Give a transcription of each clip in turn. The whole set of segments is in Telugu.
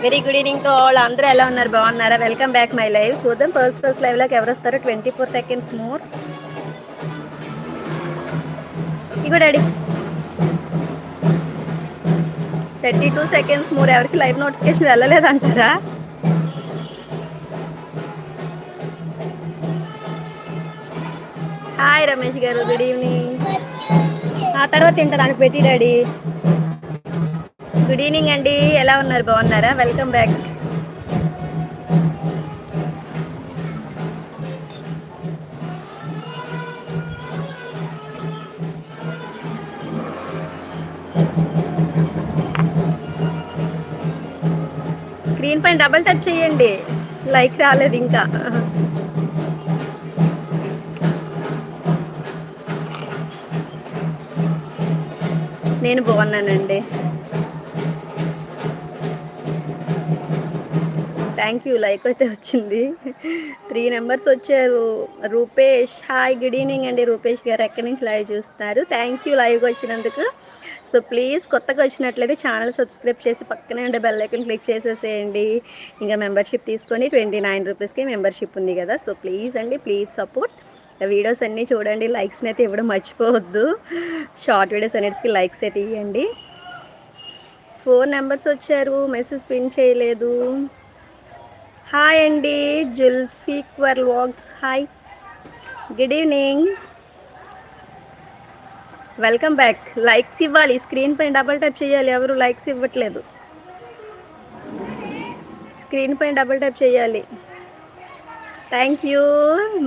Very good evening to all. అందరూ ఎలా ఉన్నారు? బాగున్నారా? Welcome back my live. చూద్దాం ఫస్ట్ లైవ్లోకి ఎవరు వస్తారో. 24 సెకండ్స్ మోర్. ఇగో డాడీ 32 సెకండ్స్ మోర్. ఎవరికి లైవ్ నోటిఫికేషన్ వెళ్ళలేదంటారా? హాయ్ రమేష్ గారు, గుడ్ ఈవినింగ్. ఆ తర్వాత తింటానికి పెట్టి డాడీ. గుడ్ ఈవినింగ్ అండి, ఎలా ఉన్నారు? బాగున్నారా? Welcome back. స్క్రీన్ పైన డబుల్ టచ్ చేయండి. లైక్ రాలేదు ఇంకా. నేను బాగున్నానండి, థ్యాంక్ యూ. లైక్ అయితే వచ్చింది. 3 నెంబర్స్ వచ్చారు. రూపేష్, హాయ్ గుడ్ ఈవినింగ్ అండి. రూపేష్ గారు ఎక్కడి నుంచి లైవ్ చూస్తున్నారు? థ్యాంక్ యూ లైవ్కి వచ్చినందుకు. సో ప్లీజ్ కొత్తగా వచ్చినట్లయితే ఛానల్ సబ్స్క్రైబ్ చేసి పక్కనే ఉండే బెల్ ఐకాన్ క్లిక్ చేసేసేయండి. ఇంకా మెంబర్షిప్ తీసుకొని 29 రూపీస్కి మెంబర్షిప్ ఉంది కదా. సో ప్లీజ్ అండి, ప్లీజ్ సపోర్ట్. వీడియోస్ అన్నీ చూడండి, లైక్స్ని అయితే ఇవ్వడం మర్చిపోవద్దు. షార్ట్ వీడియోస్ అన్నిటికి లైక్స్ అయితే ఇవ్వండి. 4 నెంబర్స్ వచ్చారు, మెసేజ్ పిన్ చేయలేదు. హాయ్ అండి, Zulfiqar vlogs, hi good evening, welcome back. Likes ఇవ్వాలి, స్క్రీన్ పైన డబుల్ టైప్ చేయాలి. ఎవరు లైక్స్ ఇవ్వట్లేదు, స్క్రీన్ పైన డబుల్ టైప్ చేయాలి. థ్యాంక్ యూ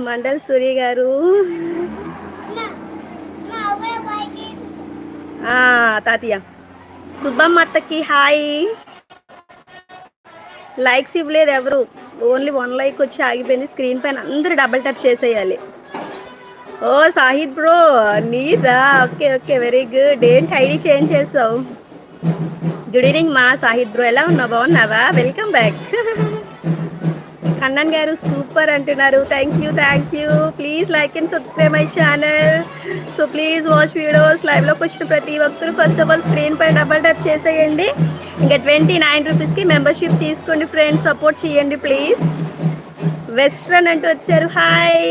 మండల్ సూరి గారు. తాతయ్య సుబ్బమ్మత్తకి హాయ్. లైక్స్ ఇవ్వలేదు ఎవరు, ఓన్లీ 1 లైక్ వచ్చి ఆగిపోయింది. స్క్రీన్ పైన అందరూ డబుల్ టైప్ చేసేయాలి. ఓ సాహిద్ బ్రో, నీదా? Okay okay, very good. ఏంటి ఐడి చేంజ్ చేసావు? గుడ్ ఈవినింగ్ మా సాహిద్ బ్రో, ఎలా ఉన్నావు? బాగున్నావా? Welcome back. కన్నన్ గారు సూపర్ అంటున్నారు. Thank you. Please like and subscribe my channel. So please watch videos. లైవ్లోకి వచ్చిన ప్రతి ఒక్కరు ఫస్ట్ ఆఫ్ ఆల్ స్క్రీన్ పై డబల్ ట్యాప్ చేసేయండి. ఇంకా 29 రూపీస్కి మెంబర్షిప్ తీసుకోండి ఫ్రెండ్స్, సపోర్ట్ చేయండి ప్లీజ్. వెస్ట్రన్ అంటూ వచ్చారు, హాయ్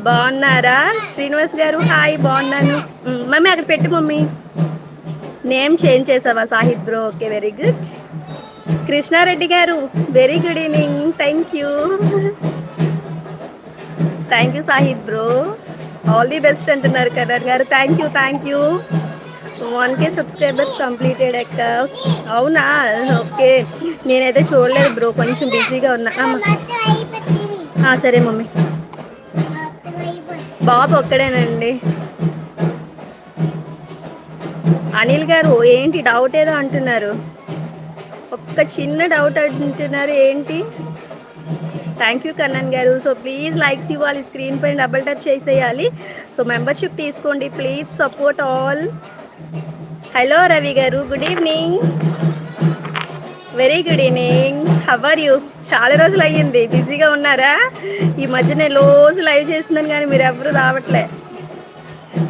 బాగున్నారా? శ్రీనివాస్ గారు హాయ్, బాగున్నాను. మమ్మీ అక్కడ పెట్టు మమ్మీ. నేమ్ చేంజ్ చేసావా Sahid bro? Okay very good. Krishnareddy గారు very good evening, thank you Sahid bro. All the best అంటున్నారు కదర్ గారు. Thank you. 1K subscribers completed అక్క. అవునా? ఓకే, నేనైతే చూడలేదు బ్రో, కొంచెం బిజీగా ఉన్నా. సరే మమ్మీ. బాబు ఒక్కడేనండి. అనిల్ గారు ఏంటి డౌట్ ఏదో అంటున్నారు, ఒక్క చిన్న డౌట్ అంటున్నారు ఏంటి? థ్యాంక్ యూ కన్నన్ గారు. సో ప్లీజ్ లైక్స్ ఇవ్వాలి, స్క్రీన్ పైన డబుల్ టచ్ చేసేయాలి. సో మెంబర్షిప్ తీసుకోండి please, support all. Hello Ravi గారు, good evening. Very good evening, how are you? చాలా రోజులు అయ్యింది, బిజీగా ఉన్నారా? ఈ మధ్య నేను రోజు లైవ్ చేస్తున్నాను కానీ మీరు ఎవరు రావట్లే.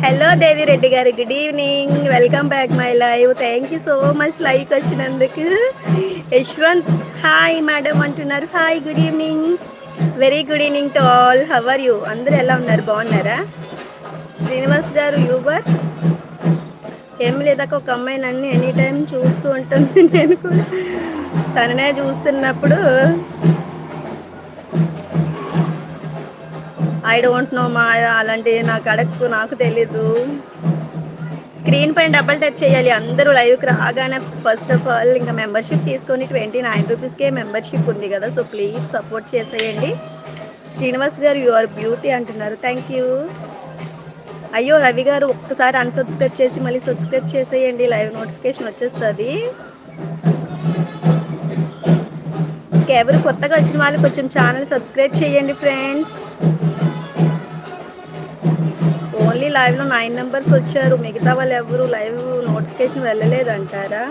Hello Devireddy garu, good evening, welcome back my live. Thank you so much like వచ్చినందుకు. యశ్వంత్ హాయ్ మేడం అంటున్నారు, hi good evening. Very good evening to all, how are you? అందరూ ఎలా ఉన్నారు? బాగున్నారా? శ్రీనివాస్ గారు యూబర్ ఏం లేదాక ఒక అమ్మాయి నన్ను ఎనీ టైం చూస్తూ ఉంటుంది, నేను కూడా తననే చూస్తున్నప్పుడు ఐ డోంట్ నో మా, అలాంటివి నాకు అడగకు, నాకు తెలీదు. స్క్రీన్ పైన డబల్ టైప్ చేయాలి అందరూ లైవ్కి రాగానే. ఫస్ట్ ఆఫ్ ఆల్ ఇంకా మెంబర్షిప్ తీసుకొని 29 రూపీస్కే మెంబర్షిప్ ఉంది కదా. సో ప్లీజ్ సపోర్ట్ చేసేయండి. శ్రీనివాస్ గారు యు ఆర్ బ్యూటీ అంటున్నారు, థ్యాంక్ యూ. అయ్యో రవి గారు, ఒక్కసారి అన్సబ్స్క్రైబ్ చేసి మళ్ళీ సబ్స్క్రైబ్ చేసేయండి, లైవ్ నోటిఫికేషన్ వచ్చేస్తుంది. ఎవరు కొత్తగా వచ్చిన వాళ్ళు కొంచెం ఛానల్ సబ్స్క్రైబ్ చేయండి ఫ్రెండ్స్. ఓన్లీ లైవ్లో 9 నెంబర్స్ వచ్చారు, మిగతా వాళ్ళు ఎవరు లైవ్ నోటిఫికేషన్ వెళ్ళలేదంటారా?